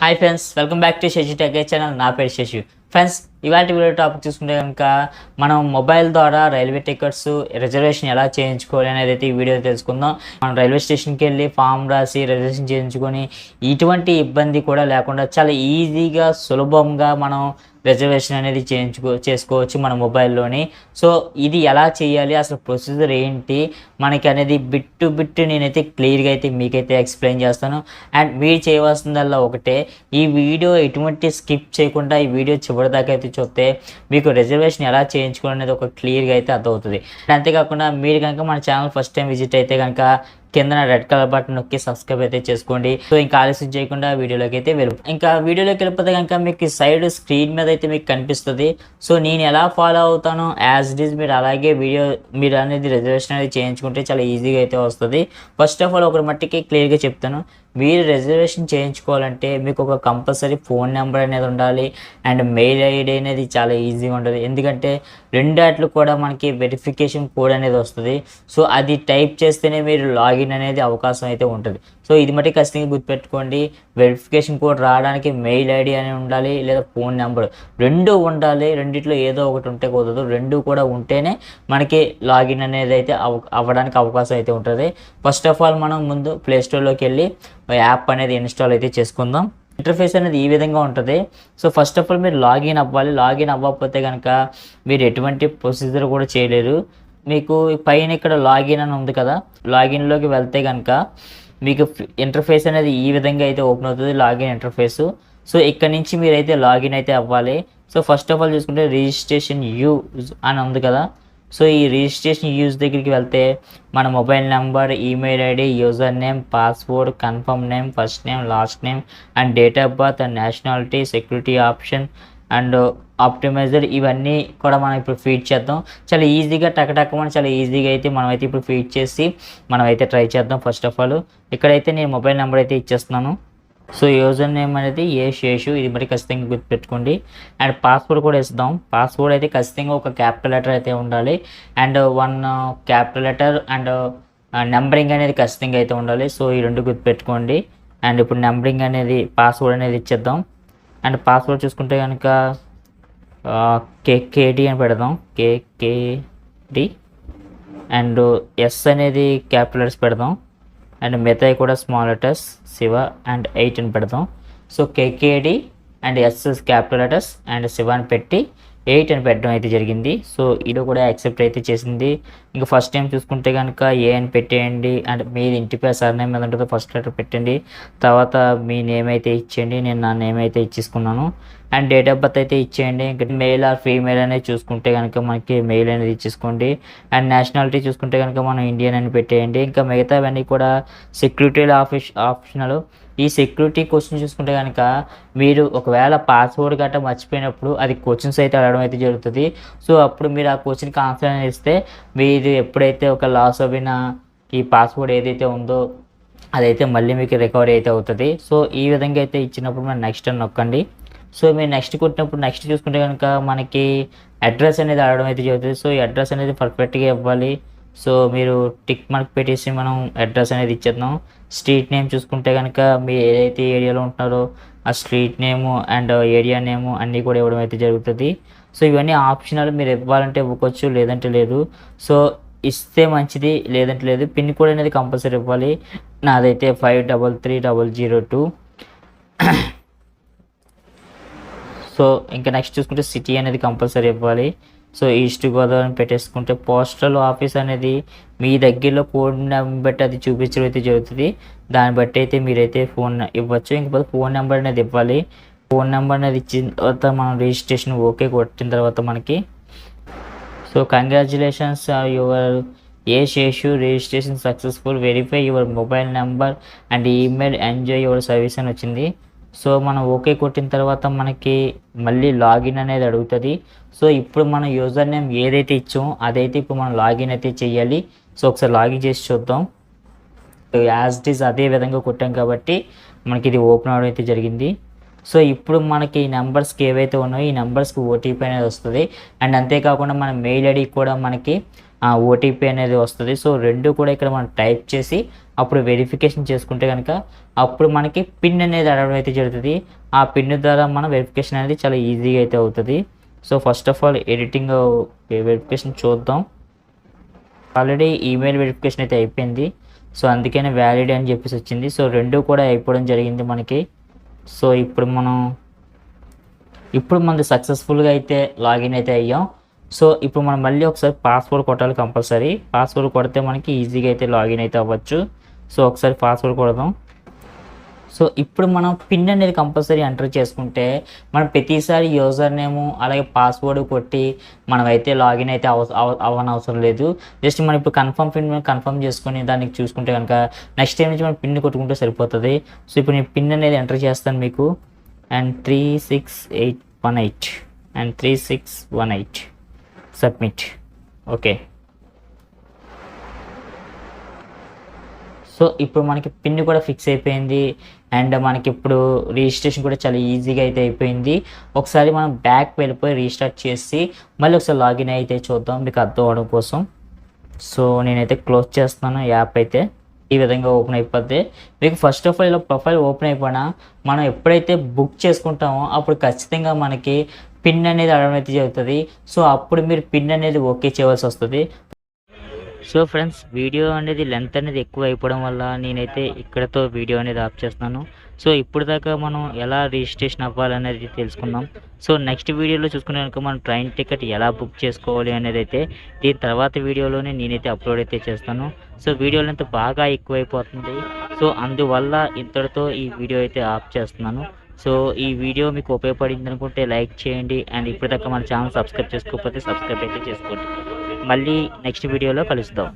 Hi friends, welcome back to Shashi tech channel. నా పేరు Shashi. Friends, ఇవాళ వీడియో టాపిక్ చూసుకుంటే కనుక మనం మొబైల్ ద్వారా రైల్వే టికెట్స్ రిజర్వేషన్ ఎలా చేయించుకోవాలి అనేది అయితే ఈ వీడియో తెలుసుకుందాం. మనం రైల్వే స్టేషన్కి వెళ్ళి ఫామ్ రాసి రిజర్వేషన్ చేయించుకొని ఎటువంటి ఇబ్బంది కూడా లేకుండా చాలా ఈజీగా సులభంగా మనం రిజర్వేషన్ అనేది చేసుకోవచ్చు మన మొబైల్లోని. సో ఇది ఎలా చేయాలి, అసలు ప్రొసీజర్ ఏంటి మనకి అనేది బిట్ టు బిట్ నేనైతే క్లియర్గా అయితే మీకైతే ఎక్స్ప్లెయిన్ చేస్తాను. అండ్ మీరు చేయవలసిందల్లా ఒకటే, ఈ వీడియో ఎటువంటి స్కిప్ చేయకుండా ఈ వీడియో చివరిదాకా అయితే చూస్తే మీకు రిజర్వేషన్ ఎలా చేయించుకోవాలనేది ఒక క్లియర్గా అయితే అర్థమవుతుంది. అంతేకాకుండా మీరు కనుక మన ఛానల్ ఫస్ట్ టైం విజిట్ అయితే కనుక కింద రెడ్ కలర్ బటన్ నొక్కి సబ్స్క్రైబ్ అయితే చేసుకోండి. సో ఇంకా ఆలస్యం చేయకుండా వీడియోలోకి అయితే ఇంకా వీడియోలోకి వెళ్ళిపోతే కనుక మీకు సైడ్ స్క్రీన్ మీద అయితే మీకు కనిపిస్తుంది. సో నేను ఎలా ఫాలో అవుతానో యాజ్ ఇట్ ఈజ్ మీరు అలాగే మీరు అనేది రిజర్వేషన్ అనేది చేయించుకుంటే చాలా ఈజీగా అయితే వస్తుంది. ఫస్ట్ ఆఫ్ ఆల్ ఒకటి మట్టికి క్లియర్గా చెప్తాను, మీరు రిజర్వేషన్ చేయించుకోవాలంటే మీకు ఒక కంపల్సరీ ఫోన్ నెంబర్ అనేది ఉండాలి అండ్ మెయిల్ ఐడి అనేది చాలా ఈజీగా ఉంటుంది. ఎందుకంటే రెండాట్లు కూడా మనకి వెరిఫికేషన్ కోడ్ అనేది వస్తుంది. సో అది టైప్ చేస్తేనే మీరు లాగిన్ అనేది అవకాశం అయితే ఉంటుంది. సో ఇది మట్టి ఖచ్చితంగా గుర్తుపెట్టుకోండి. వెరిఫికేషన్ కోడ్ రావడానికి మెయిల్ ఐడి అనేది ఉండాలి లేదా ఫోన్ నెంబర్ రెండు ఉండాలి. రెండిట్లో ఏదో ఒకటి ఉంటే కుదరదు, రెండు కూడా ఉంటేనే మనకి లాగిన్ అనేది అయితే అవ్వడానికి అవకాశం అయితే ఉంటుంది. ఫస్ట్ ఆఫ్ ఆల్ మనం ముందు ప్లేస్టోర్లోకి వెళ్ళి యాప్ అనేది ఇన్స్టాల్ అయితే చేసుకుందాం. ఇంటర్ఫేస్ అనేది ఈ విధంగా ఉంటుంది. సో ఫస్ట్ ఆఫ్ ఆల్ మీరు లాగిన్ అవ్వాలి. లాగిన్ అవ్వకపోతే కనుక మీరు ఎటువంటి ప్రొసీజర్ కూడా చేయలేరు. మీకు పైన ఇక్కడ లాగిన్ అని ఉంది కదా, లాగిన్లోకి వెళ్తే కనుక మీకు ఇంటర్ఫేస్ అనేది ఈ విధంగా అయితే ఓపెన్ అవుతుంది, లాగిన్ ఇంటర్ఫేస్. సో ఇక్కడ నుంచి మీరైతే లాగిన్ అయితే అవ్వాలి. సో ఫస్ట్ ఆఫ్ ఆల్ చూసుకుంటే రిజిస్ట్రేషన్ యూజ్ అని ఉంది కదా, సో ఈ రిజిస్ట్రేషన్ యూజ్ దగ్గరికి వెళ్తే మన mobile number, email ID, user name, password, confirm name, first name, last name and date of birth and nationality, security option and optimiser ఇవన్నీ కూడా మనం ఇప్పుడు ఫీడ్ చేద్దాం. చాలా ఈజీగా టకటకమని చాలా ఈజీగా అయితే మనం అయితే ఇప్పుడు ఫీడ్ చేసి మనం అయితే ట్రై చేద్దాం. ఫస్ట్ ఆఫ్ ఆల్ ఇక్కడైతే నేను మొబైల్ నెంబర్ అయితే ఇచ్చేస్తున్నాను. సో యూజర్ నేమ్ అనేది శేషు, ఇది మరి ఖచ్చితంగా గుర్తుపెట్టుకోండి. అండ్ పాస్వర్డ్ కూడా ఇస్తాం. పాస్వర్డ్ అయితే ఖచ్చితంగా ఒక క్యాపిటల్ లెటర్ అయితే ఉండాలి and 1 capital letter and numbering అనేది ఖచ్చితంగా అయితే ఉండాలి. సో ఈ రెండు గుర్తుపెట్టుకోండి. అండ్ ఇప్పుడు నెంబరింగ్ అనేది పాస్వర్డ్ అనేది ఇచ్చేద్దాం. అండ్ పాస్వర్డ్ చూసుకుంటే కనుక కేకేడి అని పెడదాం, కేకేడి. అండ్ ఎస్ అనేది క్యాపిటల్ లెటర్స్ పెడదాం అండ్ మిగతాయి కూడా స్మాల్ లెటర్స్, శివ అండ్ 8 అని పెడదాం. So K K D and S capital letters and Shiva అని పెట్టి 8 అని పెట్టడం అయితే జరిగింది. సో ఇది కూడా యాక్సెప్ట్ అయితే చేసింది. ఇంకా ఫస్ట్ టైం చూసుకుంటే కనుక ఏ అని పెట్టేయండి అండ్ మీది ఇంటి పేరు సర్నేమ్ మీద ఉంటుందో ఫస్ట్ లెటర్ పెట్టండి. తర్వాత మీ నేమ్ అయితే ఇచ్చేయండి, నేను నా నేమ్ అయితే ఇచ్చేసుకున్నాను. అండ్ డేట్ ఆఫ్ బర్త్ అయితే ఇచ్చేయండి. ఇంకా మెయిల్ ఆర్ ఫీమేల్ అనేది చూసుకుంటే కనుక మనకి మెయిల్ అనేది ఇచ్చేసుకోండి. అండ్ నేషనాలిటీ చూసుకుంటే కనుక మనం ఇండియన్ అని పెట్టేయండి. ఇంకా మిగతావన్నీ కూడా సెక్యూరిటీ ఆప్షనల్. ఈ సెక్యూరిటీ క్వశ్చన్ చూసుకుంటే కనుక మీరు ఒకవేళ పాస్వర్డ్ గట్రా మర్చిపోయినప్పుడు అది క్వశ్చన్స్ అయితే అడగడం అయితే జరుగుతుంది. సో అప్పుడు మీరు ఆ క్వశ్చన్కి ఆన్సర్ అనేది ఇస్తే మీరు ఎప్పుడైతే ఒక లాస్ అయిన ఈ పాస్వర్డ్ ఏదైతే ఉందో అదైతే మళ్ళీ మీకు రికవరీ అయితే అవుతుంది. సో ఈ విధంగా అయితే ఇచ్చినప్పుడు మనం నెక్స్ట్ అని నొక్కండి. సో మీరు నెక్స్ట్ కొట్టినప్పుడు నెక్స్ట్ చూసుకుంటే కనుక మనకి అడ్రస్ అనేది అడగడం అయితే జరుగుతుంది. సో ఈ అడ్రస్ అనేది పర్ఫెక్ట్గా ఇవ్వాలి. సో మీరు టిక్ మార్క్ పెట్టేసి మనం అడ్రస్ అనేది ఇచ్చేద్దాం. స్ట్రీట్ నేమ్ చూసుకుంటే కనుక మీరు ఏదైతే ఏరియాలో ఉంటున్నారో ఆ స్ట్రీట్ నేము అండ్ ఏరియా నేము అన్నీ కూడా ఇవ్వడం అయితే జరుగుతుంది. సో ఇవన్నీ ఆప్షనల్, మీరు ఇవ్వాలంటే ఇవ్వవచ్చు లేదంటే లేదు. సో ఇస్తే మంచిది లేదంటే లేదు. పిన్ కోడ్ అనేది కంపల్సరీ ఇవ్వాలి. నాదైతే 533002. సో ఇంకా నెక్స్ట్ చూసుకుంటే సిటీ అనేది కంపల్సరీ ఇవ్వాలి. సో ఈస్ట్ గోదావరి పెట్టేసుకుంటే పోస్టల్ ఆఫీస్ అనేది మీ దగ్గరలో కోడ్ నెంబర్ బట్టి అది చూపించడం అయితే జరుగుతుంది. దాన్ని బట్టి అయితే మీరైతే ఫోన్ ఇవ్వచ్చు. ఇంకపోతే ఫోన్ నెంబర్ అనేది ఇవ్వాలి. ఫోన్ నెంబర్ అనేది ఇచ్చిన తర్వాత మనం రిజిస్ట్రేషన్ ఓకే కొట్టిన తర్వాత మనకి so congratulations your Seshu registration successful, verify your mobile number and email, enjoy your service అని వచ్చింది. సో మనం ఓకే కొట్టిన తర్వాత మనకి మళ్ళీ లాగిన్ అనేది అడుగుతుంది. సో ఇప్పుడు మనం యూజర్ నేమ్ ఏదైతే ఇచ్చామో అదైతే ఇప్పుడు మనం లాగిన్ అయితే చేయాలి. సో ఒకసారి లాగిన్ చేసి చూద్దాం. యాజ్ ఇట్ ఈజ్ అదే విధంగా కొట్టాం కాబట్టి మనకి ఇది ఓపెన్ అవడం అయితే జరిగింది. సో ఇప్పుడు మనకి ఈ నెంబర్స్కి ఏవైతే ఉన్నాయో ఈ నెంబర్స్కి ఓటీపీ అనేది వస్తుంది. అండ్ అంతేకాకుండా మన మెయిల్ ఐడి కూడా మనకి ఓటీపీ అనేది వస్తుంది. సో రెండు కూడా ఇక్కడ మనం టైప్ చేసి అప్పుడు వెరిఫికేషన్ చేసుకుంటే కనుక అప్పుడు మనకి పిన్ అనేది అడగడం అయితే జరుగుతుంది. ఆ పిన్ ద్వారా మనం వెరిఫికేషన్ అనేది చాలా ఈజీగా అయితే అవుతుంది. So first of all editing verification చూద్దాం. ఆల్రెడీ ఈమెయిల్ వెరిఫికేషన్ అయితే అయిపోయింది. సో అందుకనే వ్యాలిడ్ అని చెప్పేసి వచ్చింది. సో రెండు కూడా అయిపోవడం జరిగింది మనకి. సో ఇప్పుడు మనది సక్సెస్ఫుల్గా అయితే లాగిన్ అయితే అయ్యాం. సో ఇప్పుడు మనం మళ్ళీ ఒకసారి పాస్వర్డ్ కొట్టాలి కంపల్సరీ. పాస్వర్డ్ కొడితే మనకి ఈజీగా అయితే లాగిన్ అయితే అవ్వచ్చు. సో ఒకసారి పాస్వర్డ్ కొడదాం. సో ఇప్పుడు మనం పిన్ అనేది కంపల్సరీ ఎంటర్ చేసుకుంటే మనం ప్రతిసారి యూజర్ నేము అలాగే పాస్వర్డ్ కొట్టి మనం అయితే లాగిన్ అయితే అవ్వనవసరం లేదు. జస్ట్ మనం ఇప్పుడు కన్ఫర్మ్ చేసుకొని దానికి చూసుకుంటే కనుక నెక్స్ట్ టైం నుంచి మనం పిన్ కొట్టుకుంటే సరిపోతుంది. సో ఇప్పుడు నేను పిన్ అనేది ఎంటర్ చేస్తాను మీకు. And 36818 and 3618 submit. Okay. So ఇప్పుడు మనకి పిన్ కూడా ఫిక్స్ అయిపోయింది. అండ్ మనకి ఇప్పుడు రిజిస్ట్రేషన్ కూడా చాలా ఈజీగా అయితే అయిపోయింది. ఒకసారి మనం బ్యాక్ వెళ్ళిపోయి రీస్టార్ట్ చేసి మళ్ళీ ఒకసారి లాగిన్ అయితే చూద్దాం మీకు అర్థం అవడం కోసం. సో నేనైతే క్లోజ్ చేస్తున్నాను. యాప్ అయితే ఈ విధంగా ఓపెన్ అయిపోద్ది మీకు. ఫస్ట్ ఆఫ్ ఆల్ ఇలా ప్రొఫైల్ ఓపెన్ అయిపోయినా మనం ఎప్పుడైతే బుక్ చేసుకుంటామో అప్పుడు ఖచ్చితంగా మనకి పిన్ అనేది అడగడం అయితే జరుగుతుంది. సో అప్పుడు మీరు పిన్ అనేది ఓకే చేయవలసి వస్తుంది. సో ఫ్రెండ్స్, వీడియో అనేది లెంత్ అనేది ఎక్కువ అయిపోవడం వల్ల నేనైతే ఇక్కడతో వీడియో అనేది ఆఫ్ చేస్తున్నాను. సో ఇప్పుడు దాకా మనం ఎలా రిజిస్ట్రేషన్ అవ్వాలనేది తెలుసుకుందాం. సో నెక్స్ట్ వీడియోలో చూసుకునే కనుక మనం ట్రైన్ టికెట్ ఎలా బుక్ చేసుకోవాలి అనేది అయితే దీని తర్వాత వీడియోలోనే నేనైతే అప్లోడ్ అయితే చేస్తాను. సో వీడియో లెంత్ బాగా ఎక్కువైపోతుంది. సో అందువల్ల ఇంతటితో ఈ వీడియో అయితే ఆఫ్ చేస్తున్నాను. సో ఈ వీడియో మీకు ఉపయోగపడింది అనుకుంటే లైక్ చేయండి. అండ్ ఇప్పటిదాకా మన ఛానల్ సబ్స్క్రైబ్ చేసుకోకపోతే సబ్స్క్రైబ్ అయితే చేసుకోండి. మళ్ళీ నెక్స్ట్ వీడియోలో కలుద్దాం.